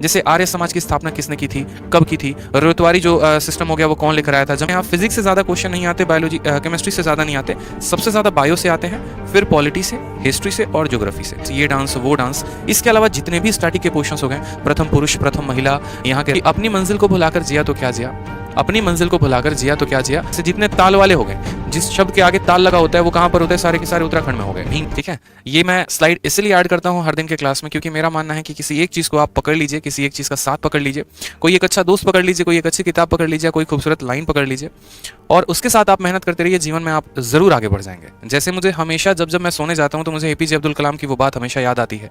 जैसे आर्य समाज की स्थापना किसने की थी, कब की थी, रुतवारी जो सिस्टम हो गया वो कौन लेकर आया था। जब यहाँ फिजिक्स से ज़्यादा क्वेश्चन नहीं आते, बायोलॉजी केमिस्ट्री से ज़्यादा नहीं आते, सबसे ज़्यादा बायो से आते हैं, फिर पॉलिटी से, हिस्ट्री से और ज्योग्राफी से। ये डांस वो डांस, इसके अलावा जितने भी स्टैटिक के क्वेश्चन हो गए, प्रथम पुरुष प्रथम महिला, यहाँ के अपनी मंजिल को भुलाकर जिया तो क्या जिया, अपनी मंजिल को भुलाकर जिया तो क्या जिया से जितने ताल वाले हो गए, जिस शब्द के आगे ताल लगा होता है वो कहाँ पर होता है, सारे के सारे उत्तराखंड में हो गए। ठीक है, ये मैं स्लाइड इसलिए ऐड करता हूँ हर दिन के क्लास में, क्योंकि मेरा मानना है कि किसी एक चीज़ को आप पकड़ लीजिए, किसी एक चीज़ का साथ पकड़ लीजिए, कोई एक अच्छा दोस्त पकड़ लीजिए, कोई एक अच्छी किताब पकड़ लीजिए, कोई खूबसूरत लाइन पकड़ लीजिए और उसके साथ आप मेहनत करते रहिए, जीवन में आप जरूर आगे बढ़ जाएंगे। जैसे मुझे हमेशा जब मैं सोने जाता हूँ तो मुझे एपीजे अब्दुल कलाम की वो बात हमेशा याद आती है,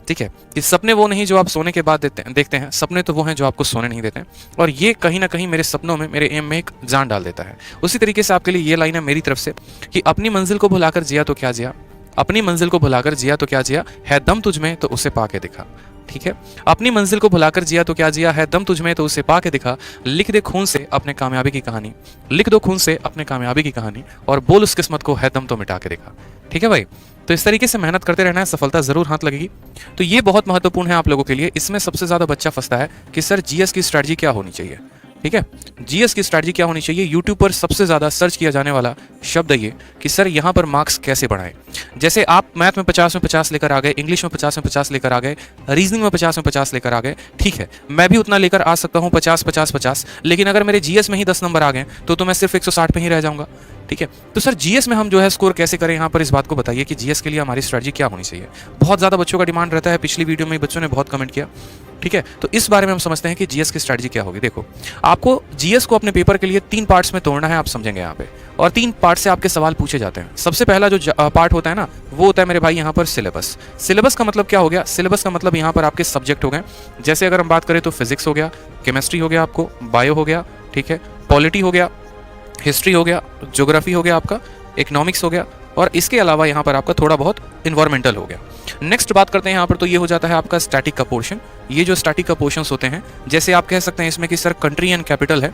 ठीक है, कि सपने वो नहीं जो आप सोने के बाद देखते हैं, सपने तो वो हैं जो आपको सोने नहीं देते हैं। और ये कहीं ना कहीं मेरे सपनों में, मेरे एम में एक जान डाल देता है। उसी तरीके से आपके लिए ये लाइन है मेरी तरफ से कि अपनी मंजिल को भुलाकर जिया तो क्या जिया, अपनी मंजिल को भुलाकर जिया तो क्या जिया, है दम तुझ में तो उसे पाके दिखा। ठीक है, अपनी मंजिल को भुलाकर जिया तो क्या जिया, है दम तुझ में तो उसे पाके दिखा, लिख दे खून से अपने कामयाबी की कहानी, लिख दो खून से अपने कामयाबी की कहानी और बोल उस किस्मत को, है दम तो मिटा के दिखा। ठीक है भाई, तो इस तरीके से मेहनत करते रहना है, सफलता जरूर हाथ लगेगी। तो ये बहुत महत्वपूर्ण है आप लोगों के लिए। इसमें सबसे ज्यादा बच्चा फंसता है कि सर जीएस की स्ट्रेटजी क्या होनी चाहिए। ठीक है, जीएस की स्ट्रेटजी क्या होनी चाहिए, यूट्यूब पर सबसे ज्यादा सर्च किया जाने वाला शब्द ये कि सर यहाँ पर मार्क्स कैसे बढ़ाएं। जैसे आप मैथ में 50 में 50 लेकर आ गए, इंग्लिश में 50 में 50 लेकर आ गए, रीजनिंग में 50 में 50 लेकर आ गए, ठीक है, मैं भी उतना लेकर आ सकता हूँ 50 50 50, लेकिन अगर मेरे जीएस में ही 10 नंबर आ गए तो मैं सिर्फ 160 पे ही रह जाऊंगा। ठीक है, तो सर जीएस में हम जो है स्कोर कैसे करें, यहाँ पर इस बात को बताइए कि जीएस के लिए हमारी स्ट्रेटजी क्या होनी चाहिए। बहुत ज़्यादा बच्चों का डिमांड रहता है, पिछली वीडियो में बच्चों ने बहुत कमेंट किया। ठीक है, तो इस बारे में हम समझते हैं कि जीएस की स्ट्रेटजी क्या होगी। देखो, आपको जीएस को अपने पेपर के लिए 3 पार्ट्स में तोड़ना है, आप समझेंगे यहाँ पे, और 3 पार्ट से आपके सवाल पूछे जाते हैं। सबसे पहला जो पार्ट होता है ना, वो होता है मेरे भाई यहाँ पर सिलेबस। सिलेबस का मतलब क्या हो गया, सिलेबस का मतलब यहाँ पर आपके सब्जेक्ट हो गए। जैसे अगर हम बात करें तो फिजिक्स हो गया, केमिस्ट्री हो गया, आपको बायो हो गया, ठीक है, पॉलिटी हो गया, हिस्ट्री हो गया, ज्योग्राफी हो गया, आपका इकोनॉमिक्स हो गया, और इसके अलावा यहाँ पर आपका थोड़ा बहुत इन्वायरमेंटल हो गया। नेक्स्ट बात करते हैं यहाँ पर, तो ये हो जाता है आपका स्टैटिक का पोर्शन। ये जो स्टैटिक का पोर्शंस होते हैं, जैसे आप कह सकते हैं इसमें कि सर कंट्री एंड कैपिटल है,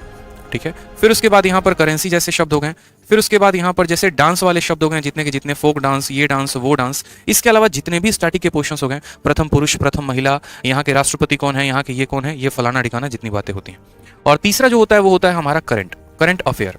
ठीक है, फिर उसके बाद यहाँ पर करेंसी जैसे शब्द हो गए, फिर उसके बाद यहाँ पर जैसे डांस वाले शब्द हो गए, जितने के जितने, फोक डांस, ये डांस वो डांस, इसके अलावा जितने भी स्टैटिक के पोर्शंस हो गए, प्रथम पुरुष प्रथम महिला, यहाँ के राष्ट्रपति कौन है, यहाँ के ये कौन है, ये फलाना ठिकाना, जितनी बातें होती हैं। और तीसरा जो होता है वो होता है हमारा करंट अफेयर।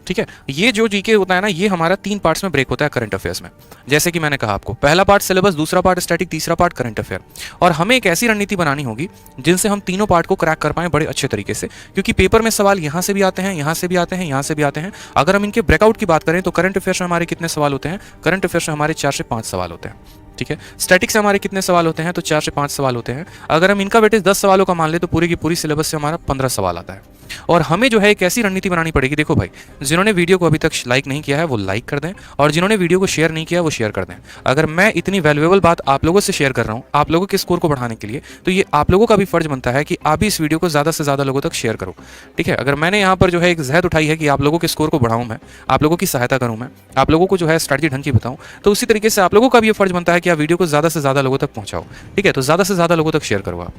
ठीक है, ये जो जीके होता है ना, ये हमारा 3 पार्ट्स में ब्रेक होता है करंट अफेयर्स में। जैसे कि मैंने कहा आपको, पहला पार्ट सिलेबस, दूसरा पार्ट स्टैटिक, तीसरा पार्ट करंट अफेयर। और हमें एक ऐसी रणनीति बनानी होगी जिनसे हम तीनों पार्ट को क्रैक कर पाएं बड़े अच्छे तरीके से, क्योंकि पेपर में सवाल यहाँ से भी आते हैं, यहाँ से भी आते हैं, यहाँ से भी आते हैं। अगर हम इनके ब्रेकआउट की बात करें तो करंट अफेयर्स में हमारे कितने सवाल होते हैं, करंट अफेयर्स में हमारे 4 से 5 सवाल होते हैं। ठीक है, स्टैटिक से हमारे कितने सवाल होते हैं, तो 4 से 5 सवाल होते हैं। अगर हम इनका वेटेज 10 सवालों का मान ले तो पूरी की पूरी सिलेबस से हमारा 15 सवाल आता है। और हमें जो है एक ऐसी रणनीति बनानी पड़ेगी। देखो भाई, जिन्होंने वीडियो को अभी तक लाइक नहीं किया है वो लाइक कर दें, और जिन्होंने वीडियो को शेयर नहीं किया वो शेयर कर दें। अगर मैं इतनी वैल्यूएबल बात आप लोगों से शेयर कर रहा हूँ आप लोगों के स्कोर को बढ़ाने के लिए, तो ये आप लोगों का भी फर्ज बनता है कि आप भी इस वीडियो को ज़्यादा से ज़्यादा लोगों तक शेयर करो। ठीक है, अगर मैंने यहाँ पर जो है एक जहद उठाई है कि आप लोगों के स्कोर को बढ़ाऊँ, मैं आप लोगों की सहायता करूँ, मैं आप लोगों को जो है स्ट्रैटेजी ढंग की बताऊँ, तो उसी तरीके से आप लोगों का भी ये फर्ज बनता है कि आप वीडियो को ज़्यादा से ज़्यादा लोगों तक पहुँचाओ। ठीक है, तो ज़्यादा से ज़्यादा लोगों तक शेयर करो आप।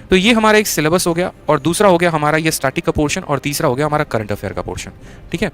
तो ये हमारा एक सिलेबस हो गया, और दूसरा हो गया हमारा ये स्टैटिक का पोर्शन, और तीसरा हो गया हमारा करंट अफेयर का पोर्शन। ठीक है,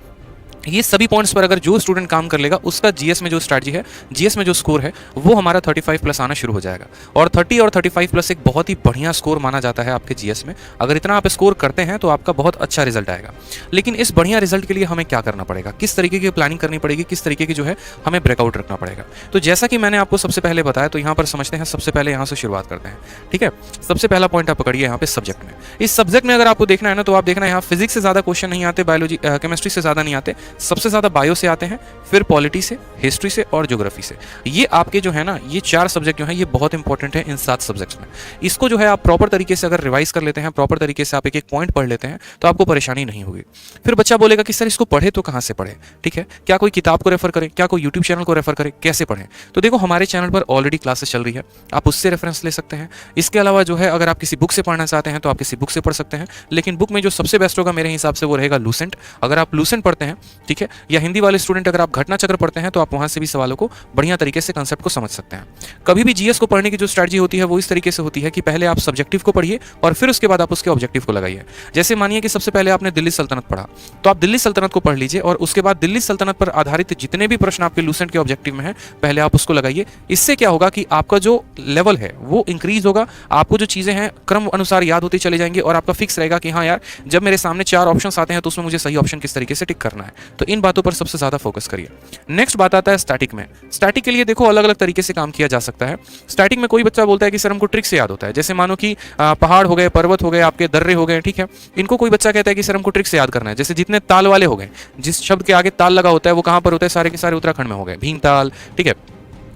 ये सभी पॉइंट्स पर अगर जो स्टूडेंट काम कर लेगा, उसका जीएस में जो स्ट्रैटेजी है, जीएस में जो स्कोर है, वो हमारा 35 प्लस आना शुरू हो जाएगा। और 30 और 35 प्लस एक बहुत ही बढ़िया स्कोर माना जाता है आपके जीएस में। अगर इतना आप स्कोर करते हैं तो आपका बहुत अच्छा रिजल्ट आएगा। लेकिन इस बढ़िया रिजल्ट के लिए हमें क्या करना पड़ेगा, किस तरीके की प्लानिंग करनी पड़ेगी, किस तरीके की जो है हमें ब्रेकआउट रखना पड़ेगा। तो जैसा कि मैंने आपको सबसे पहले बताया, तो यहाँ पर समझते हैं, सबसे पहले यहाँ से शुरुआत करते हैं। ठीक है, सबसे पहला पॉइंट आप पकड़िए यहाँ पे सब्जेक्ट में। इस सब्जेक्ट में अगर आपको देखना है ना, तो आप देखना यहाँ फिजिक्स से ज़्यादा क्वेश्चन नहीं आते, बायोलॉजी केमिस्ट्री से ज़्यादा नहीं आते, सबसे ज़्यादा बायो से आते हैं, फिर पॉलिटी से, हिस्ट्री से और ज्योग्राफी से। ये आपके जो है ना, ये 4 सब्जेक्ट जो है ये बहुत इंपॉर्टेंट है इन 7 सब्जेक्ट्स में। इसको जो है आप प्रॉपर तरीके से अगर रिवाइज कर लेते हैं, प्रॉपर तरीके से आप एक एक पॉइंट पढ़ लेते हैं, तो आपको परेशानी नहीं होगी। फिर बच्चा बोलेगा कि सर इसको पढ़े तो कहाँ से पढ़े। ठीक है, क्या कोई किताब को रेफर करें, क्या कोई यूट्यूब चैनल को रेफर करें, कैसे पढ़ें। तो देखो, हमारे चैनल पर ऑलरेडी क्लासेस चल रही है, आप उससे रेफरेंस ले सकते हैं। इसके अलावा जो है अगर आप किसी बुक से पढ़ना चाहते हैं तो आप किसी बुक से पढ़ सकते हैं, लेकिन बुक में जो सबसे बेस्ट होगा मेरे हिसाब से वो रहेगा लूसेंट। अगर आप लूसेंट पढ़ते हैं ठीक है। या हिंदी वाले स्टूडेंट अगर आप घटना चक्र पढ़ते हैं तो आप वहां से भी सवालों को बढ़िया तरीके से कंसेप्ट को समझ सकते हैं। कभी भी जीएस को पढ़ने की जो स्ट्रैटेजी होती है वो इस तरीके से होती है कि पहले आप सब्जेक्टिव को पढ़िए और फिर उसके बाद आप उसके ऑब्जेक्टिव को लगाइए। जैसे मानिए कि सबसे पहले आपने दिल्ली सल्तनत पढ़ा, तो आप दिल्ली सल्तनत को पढ़ लीजिए और उसके बाद दिल्ली सल्तनत पर आधारित जितने भी प्रश्न आपके लूसेंट के ऑब्जेक्टिव में है पहले आप उसको लगाइए। इससे क्या होगा कि आपका जो लेवल है वो इंक्रीज होगा, आपको जो चीजें हैं क्रम अनुसार याद होती चले जाएंगे और आपका फिक्स रहेगा कि हाँ यार जब मेरे सामने 4 ऑप्शंस आते हैं तो उसमें मुझे सही ऑप्शन किस तरीके से टिक करना है। तो इन बातों पर सबसे ज्यादा फोकस करिए। नेक्स्ट बात आता है स्टैटिक में। स्टैटिक के लिए देखो अलग अलग तरीके से काम किया जा सकता है। स्टैटिक में कोई बच्चा बोलता है कि सर हमको ट्रिक से याद होता है, जैसे मानो कि पहाड़ हो गए, पर्वत हो गए, आपके दर्रे हो गए, ठीक है, इनको कोई बच्चा कहता है कि सर हमको ट्रिक से याद करना है। जैसे जितने ताल वाले हो गए, जिस शब्द के आगे ताल लगा होता है वो कहां पर होता है, सारे के सारे उत्तराखंड में हो गए, भीमताल, ठीक है,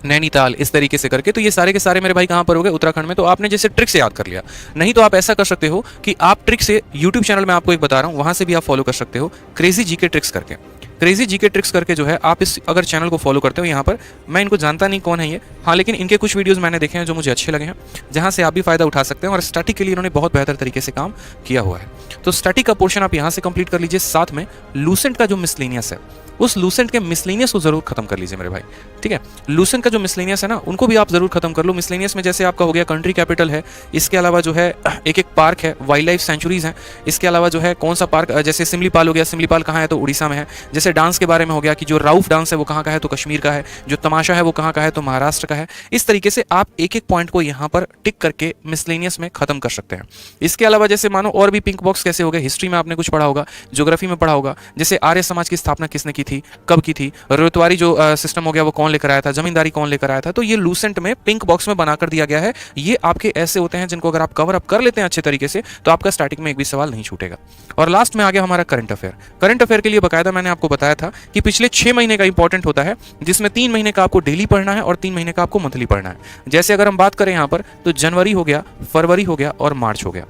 नैनीताल, इस तरीके से करके। तो ये सारे के सारे मेरे भाई कहां पर हो गए, उत्तराखंड में। तो आपने जैसे ट्रिक से याद कर लिया। नहीं तो आप ऐसा कर सकते हो कि आप ट्रिक से यूट्यूब चैनल में आपको एक बता रहा हूं, वहां से भी आप फॉलो कर सकते हो, क्रेजी जीके ट्रिक्स करके। क्रेजी जीके ट्रिक्स करके जो है आप इस अगर चैनल को फॉलो करते हो, यहाँ पर मैं इनको जानता नहीं कौन है ये, हाँ, लेकिन इनके कुछ वीडियोस मैंने देखे हैं जो मुझे अच्छे लगे हैं, जहां से आप भी फायदा उठा सकते हैं। और स्टैटिक के लिए इन्होंने बहुत बेहतर तरीके से काम किया हुआ है। तो स्टैटिक का पोर्शन आप यहाँ से कंप्लीट कर लीजिए। साथ में लूसेंट का जो मिसलेनियस है, उस लूसेंट के मिसलेनियस को जरूर खत्म कर लीजिए मेरे भाई, ठीक है। लूसेंट का जो मिसलेनियस है ना, उनको भी आप जरूर खत्म कर लो। मिसलेनियस में जैसे आपका हो गया कंट्री कैपिटल है, इसके अलावा जो है एक एक पार्क है, वाइल्ड लाइफ सेंचुरीज हैं, इसके अलावा जो है कौन सा पार्क, जैसे सिमलीपाल हो गया, सिमलीपाल कहाँ है तो उड़ीसा में है। जैसे डांस के बारे में हो गया कि जो राउफ डांस है वो कहाँ का है तो कश्मीर का है, जो तमाशा है वो कहाँ का है तो महाराष्ट्र का है। इस तरीके से आप एक एक पॉइंट को यहाँ पर टिक करके मिसलेनियस में खत्म कर सकते हैं। इसके अलावा जैसे मानो और भी पिंक बॉक्स कैसे हो गए, हिस्ट्री में आपने कुछ पढ़ा होगा, ज्योग्राफी में पढ़ा होगा, जैसे आर्य समाज की स्थापना किसने की थी, कब की थी, रतवारी जो सिस्टम हो गया वो कौन लेकर आया था, जमींदारी कौन लेकर आया था। तो ये लूसेंट में पिंक बॉक्स में बनाकर दिया गया है। ये आपके ऐसे होते हैं जिनको अगर आप कवर अप कर लेते हैं अच्छे तरीके से तो आपका स्टैटिक में एक भी सवाल नहीं छूटेगा। और लास्ट में आ गया हमारा करंट अफेयर। करंट अफेयर के लिए बकायदा मैंने आपको बताया था कि पिछले 6 महीने का इंपॉर्टेंट होता है, जिसमें 3 महीने का आपको डेली पढ़ना है और 3 महीने का आपको मंथली पढ़ना है। जैसे अगर हम बात करें यहाँ पर तो जनवरी हो गया, फरवरी हो गया और मार्च हो गया।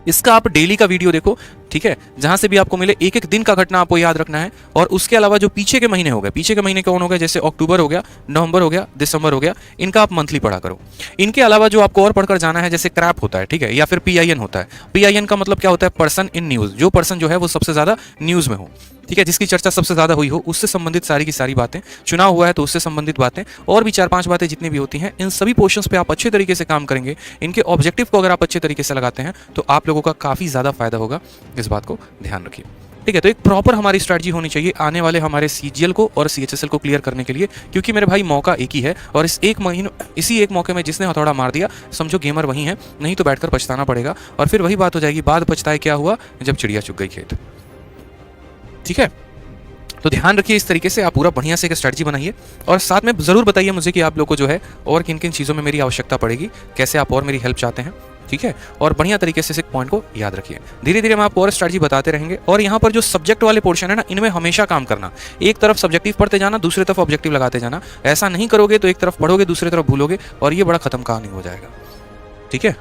इसका आप डेली का वीडियो देखो, ठीक है, जहां से भी आपको मिले एक एक दिन का घटना आपको याद रखना है। और उसके अलावा जो पीछे के महीने हो गए, पीछे के महीने कौन हो गए, जैसे अक्टूबर हो गया, नवंबर हो गया, दिसंबर हो गया, इनका आप मंथली पढ़ा करो। इनके अलावा जो आपको और पढ़कर जाना है, जैसे क्रैप होता है, ठीक है, या फिर पीआईएन होता है। पीआईएन का मतलब क्या होता है, पर्सन इन न्यूज, जो पर्सन जो है वो सबसे ज्यादा न्यूज में हो, ठीक है, जिसकी चर्चा सबसे ज्यादा हुई हो, उससे संबंधित सारी की सारी बातें, चुनाव हुआ है तो उससे संबंधित बातें, और भी 4-5 बातें जितनी भी होती हैं, इन सभी पोर्शंस पे आप अच्छे तरीके से काम करेंगे। इनके ऑब्जेक्टिव को अगर आप अच्छे तरीके से लगाते हैं तो आप लोगों का काफी ज्यादा फायदा होगा। इस बात को ध्यान रखिए, ठीक है। तो एक प्रॉपर हमारी स्ट्रैटेजी होनी चाहिए आने वाले हमारे सीजीएल को और सीएचएसएल को क्लियर करने के लिए, क्योंकि मेरे भाई मौका एक ही है और इसी एक मौके में जिसने हथौड़ा मार दिया समझो गेमर वही है, नहीं तो बैठकर पछताना पड़ेगा। और फिर वही बात हो जाएगी, बाद पछताए क्या हुआ जब चिड़िया चुग गई खेत, ठीक है। तो ध्यान रखिए, इस तरीके से आप पूरा बढ़िया से एक स्ट्रैटेजी बनाइए और साथ में जरूर बताइए मुझे कि आप लोग को जो है और किन किन चीज़ों में मेरी आवश्यकता पड़ेगी, कैसे आप और मेरी हेल्प चाहते हैं, ठीक है। और बढ़िया तरीके से इस पॉइंट को याद रखिए। धीरे धीरे हम आपको और स्ट्रैटेजी बताते रहेंगे। और यहाँ पर जो सब्जेक्ट वाले पोर्शन है ना, इनमें हमेशा काम करना, एक तरफ सब्जेक्टिव पढ़ते जाना, दूसरी तरफ ऑब्जेक्टिव लगाते जाना। ऐसा नहीं करोगे तो एक तरफ पढ़ोगे दूसरी तरफ भूलोगे और ये बड़ा खत्म कहानी हो जाएगा, ठीक है।